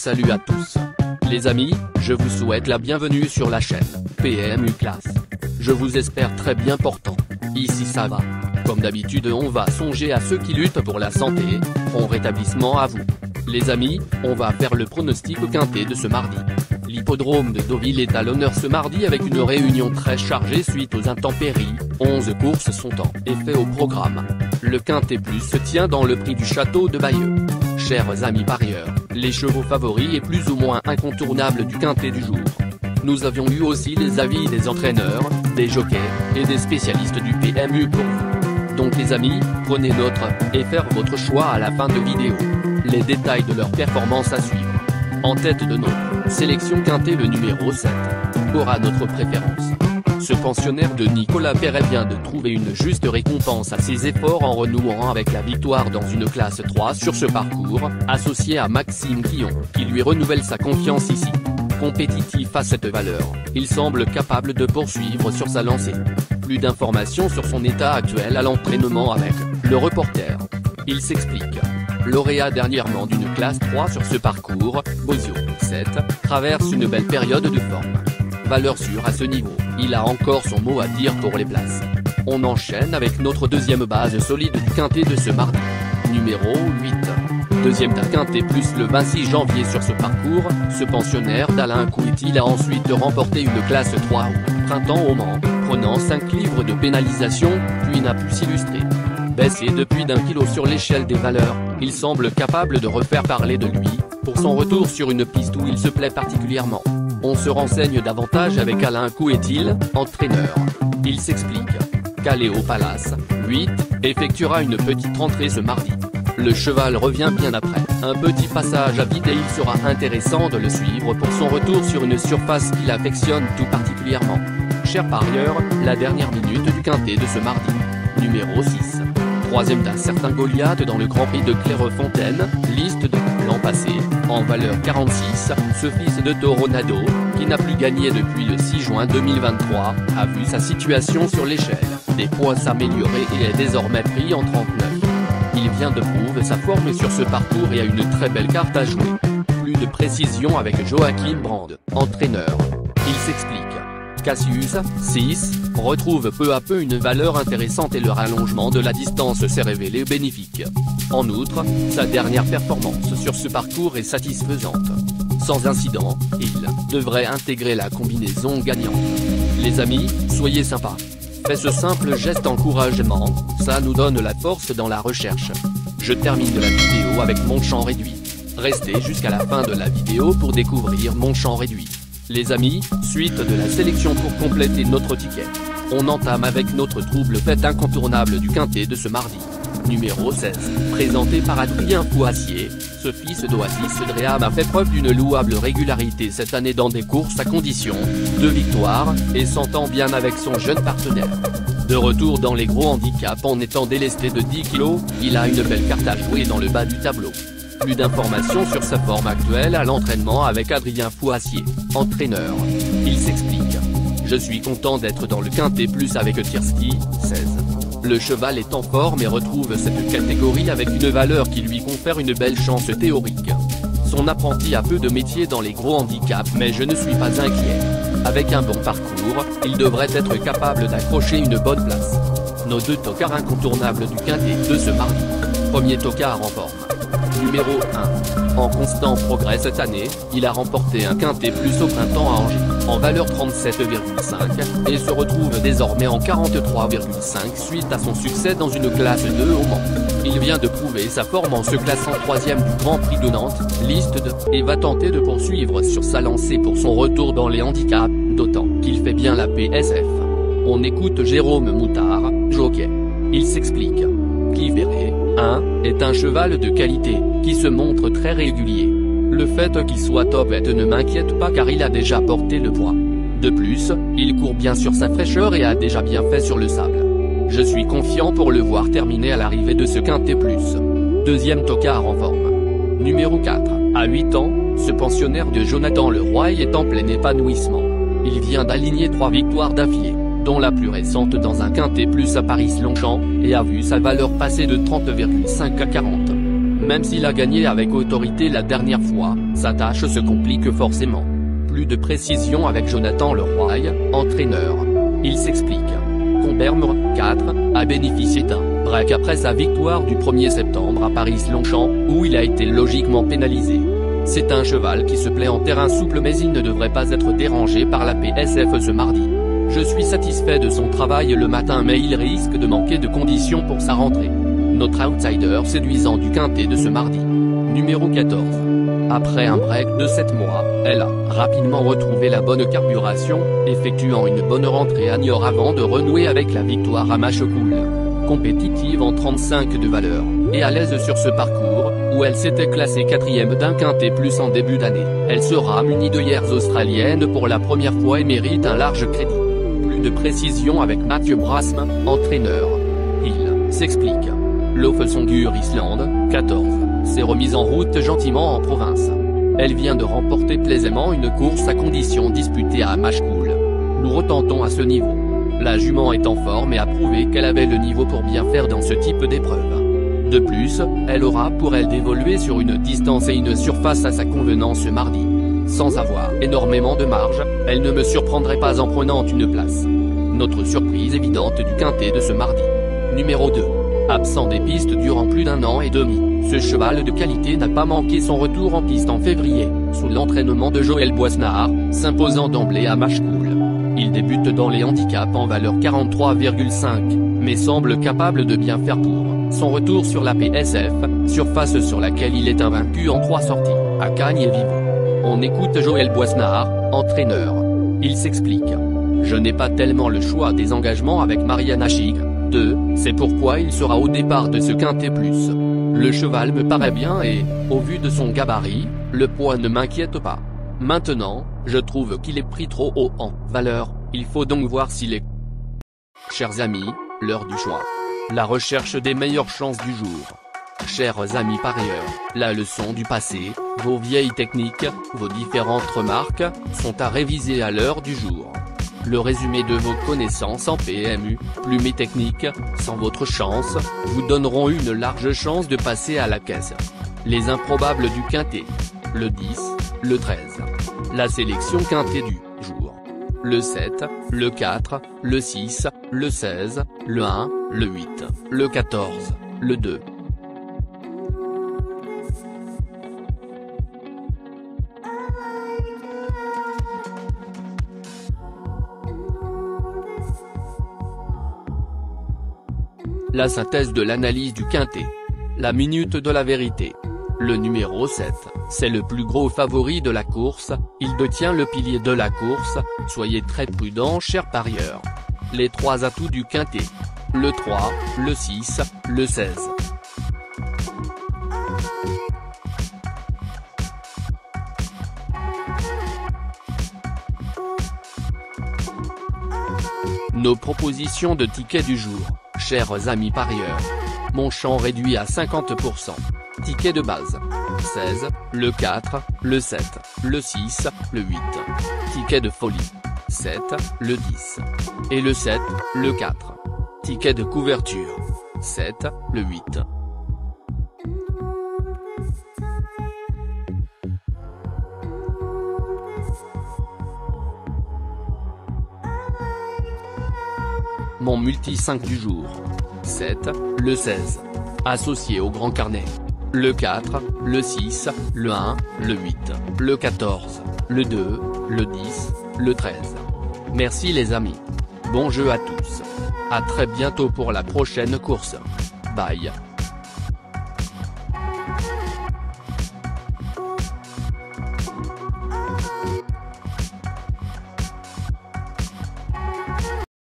Salut à tous. Les amis, je vous souhaite la bienvenue sur la chaîne PMU Classe. Je vous espère très bien portant. Ici ça va. Comme d'habitude on va songer à ceux qui luttent pour la santé. Bon rétablissement à vous. Les amis, on va faire le pronostic quintet de ce mardi. L'hippodrome de Deauville est à l'honneur ce mardi avec une réunion très chargée suite aux intempéries. 11 courses sont en effet au programme. Le quintet plus se tient dans le prix du château de Bayeux. Chers amis parieurs, les chevaux favoris et plus ou moins incontournables du quintet du jour. Nous avions eu aussi les avis des entraîneurs, des jockeys, et des spécialistes du PMU pour vous. Donc les amis, prenez note, et faire votre choix à la fin de vidéo. Les détails de leur performance à suivre. En tête de notre sélection quintet le numéro 7. Aura notre préférence. Ce pensionnaire de Nicolas Perret vient de trouver une juste récompense à ses efforts en renouant avec la victoire dans une classe 3 sur ce parcours, associé à Maxime Guillon, qui lui renouvelle sa confiance ici. Compétitif à cette valeur, il semble capable de poursuivre sur sa lancée. Plus d'informations sur son état actuel à l'entraînement avec le reporter. Il s'explique. Lauréat dernièrement d'une classe 3 sur ce parcours, Bozio, 7, traverse une belle période de forme. Valeur sûre à ce niveau, il a encore son mot à dire pour les places. On enchaîne avec notre deuxième base solide du quintet de ce mardi. Numéro 8. Deuxième d'un quintet plus le 26 janvier sur ce parcours, ce pensionnaire d'Alain Couetil a ensuite remporté une classe 3 au printemps au Mans, prenant 5 livres de pénalisation, puis n'a pu s'illustrer. Baissé depuis d'1 kilo sur l'échelle des valeurs, il semble capable de refaire parler de lui, pour son retour sur une piste où il se plaît particulièrement. On se renseigne davantage avec Alain Couetil, entraîneur. Il s'explique. Caléo Palace, 8, effectuera une petite rentrée ce mardi. Le cheval revient bien après un petit passage à vide et il sera intéressant de le suivre pour son retour sur une surface qu'il affectionne tout particulièrement. Chers parieurs, la dernière minute du quintet de ce mardi. Numéro 6. Troisième d'un certain Goliath dans le Grand Prix de Clairefontaine, liste de l'an passé, en valeur 46, ce fils de Toronado, qui n'a plus gagné depuis le 6 juin 2023, a vu sa situation sur l'échelle des poids s'améliorer et est désormais pris en 39. Il vient de prouver sa forme sur ce parcours et a une très belle carte à jouer. Plus de précision avec Joachim Brand, entraîneur. Il s'explique. Cassius, 6, retrouve peu à peu une valeur intéressante et le rallongement de la distance s'est révélé bénéfique. En outre, sa dernière performance sur ce parcours est satisfaisante. Sans incident, il devrait intégrer la combinaison gagnante. Les amis, soyez sympas. Faites ce simple geste encouragement, ça nous donne la force dans la recherche. Je termine la vidéo avec mon champ réduit. Restez jusqu'à la fin de la vidéo pour découvrir mon champ réduit. Les amis, suite de la sélection pour compléter notre ticket. On entame avec notre trouble fête incontournable du quintet de ce mardi. Numéro 16, présenté par Adrien Fouassier, ce fils d'Oasis Dream a fait preuve d'une louable régularité cette année dans des courses à condition de victoire, et s'entend bien avec son jeune partenaire. De retour dans les gros handicaps en étant délesté de 10 kg, il a une belle carte à jouer dans le bas du tableau. Plus d'informations sur sa forme actuelle à l'entraînement avec Adrien Fouassier, entraîneur. Il s'explique. Je suis content d'être dans le quintet plus avec Tirski, 16. Le cheval est en forme et retrouve cette catégorie avec une valeur qui lui confère une belle chance théorique. Son apprenti a peu de métier dans les gros handicaps mais je ne suis pas inquiet. Avec un bon parcours, il devrait être capable d'accrocher une bonne place. Nos deux tocards incontournables du quintet de ce mardi. Premier tocard en forme. Numéro 1. En constant progrès cette année, il a remporté un quintet plus au printemps à Angers, en valeur 37,5, et se retrouve désormais en 43,5 suite à son succès dans une classe 2 au Mans. Il vient de prouver sa forme en se classant 3e du Grand Prix de Nantes, liste 2, et va tenter de poursuivre sur sa lancée pour son retour dans les handicaps, d'autant qu'il fait bien la PSF. On écoute Jérôme Moutard, jockey. Il s'explique. Qui verrait, 1, est un cheval de qualité, qui se montre très régulier. Le fait qu'il soit top ne m'inquiète pas car il a déjà porté le poids. De plus, il court bien sur sa fraîcheur et a déjà bien fait sur le sable. Je suis confiant pour le voir terminer à l'arrivée de ce quintet plus. Deuxième tocard en forme. Numéro 4, à 8 ans, ce pensionnaire de Jonathan Leroy est en plein épanouissement. Il vient d'aligner 3 victoires d'affilée, dont la plus récente dans un quintet plus à Paris-Longchamp, et a vu sa valeur passer de 30,5 à 40. Même s'il a gagné avec autorité la dernière fois, sa tâche se complique forcément. Plus de précision avec Jonathan Leroy, entraîneur. Il s'explique. Combermre, 4, a bénéficié d'un break après sa victoire du 1er septembre à Paris-Longchamp, où il a été logiquement pénalisé. C'est un cheval qui se plaît en terrain souple, mais il ne devrait pas être dérangé par la PSF ce mardi. Je suis satisfait de son travail le matin, mais il risque de manquer de conditions pour sa rentrée. Notre outsider séduisant du quintet de ce mardi. Numéro 14. Après un break de 7 mois, elle a rapidement retrouvé la bonne carburation, effectuant une bonne rentrée à Niort avant de renouer avec la victoire à Machecoul. Compétitive en 35 de valeur, et à l'aise sur ce parcours, où elle s'était classée 4e d'un quintet plus en début d'année, elle sera munie d'œillères australiennes pour la première fois et mérite un large crédit. Plus de précision avec Mathieu Brasme, entraîneur. Il s'explique. Lofsongur Island, 14, s'est remise en route gentiment en province. Elle vient de remporter plaisamment une course à conditions disputée à Machecoul. Nous retentons à ce niveau. La jument est en forme et a prouvé qu'elle avait le niveau pour bien faire dans ce type d'épreuve. De plus, elle aura pour elle d'évoluer sur une distance et une surface à sa convenance mardi. Sans avoir énormément de marge, elle ne me surprendrait pas en prenant une place. Notre surprise évidente du quintet de ce mardi. Numéro 2. Absent des pistes durant plus d'1 an et demi, ce cheval de qualité n'a pas manqué son retour en piste en février, sous l'entraînement de Joël Boisnard, s'imposant d'emblée à Machecoul. Il débute dans les handicaps en valeur 43,5, mais semble capable de bien faire pour son retour sur la PSF, surface sur laquelle il est invaincu en 3 sorties, à Cagnes et Vivo. On écoute Joël Boisnard, entraîneur. Il s'explique. Je n'ai pas tellement le choix des engagements avec Mariana Chigre. 2, c'est pourquoi il sera au départ de ce quintet plus. Le cheval me paraît bien et, au vu de son gabarit, le poids ne m'inquiète pas. Maintenant, je trouve qu'il est pris trop haut en valeur, il faut donc voir s'il est. Chers amis, l'heure du choix. La recherche des meilleures chances du jour. Chers amis parieurs, la leçon du passé, vos vieilles techniques, vos différentes remarques, sont à réviser à l'heure du jour. Le résumé de vos connaissances en PMU, plume et technique, sans votre chance, vous donneront une large chance de passer à la caisse. Les improbables du quintet. Le 10, le 13. La sélection quintet du jour. Le 7, le 4, le 6, le 16, le 1, le 8, le 14, le 2. La synthèse de l'analyse du quintet. La minute de la vérité. Le numéro 7, c'est le plus gros favori de la course, il détient le pilier de la course, soyez très prudents chers parieurs. Les 3 atouts du quintet. Le 3, le 6, le 16. Nos propositions de tickets du jour, chers amis parieurs. Mon champ réduit à 50%. Ticket de base. 16, le 4, le 7, le 6, le 8. Ticket de folie. 7, le 10. Et le 7, le 4. Ticket de couverture. 7, le 8. Mon multi 5 du jour. 7, le 16. Associé au grand carnet. Le 4, le 6, le 1, le 8, le 14, le 2, le 10, le 13. Merci les amis. Bon jeu à tous. À très bientôt pour la prochaine course. Bye.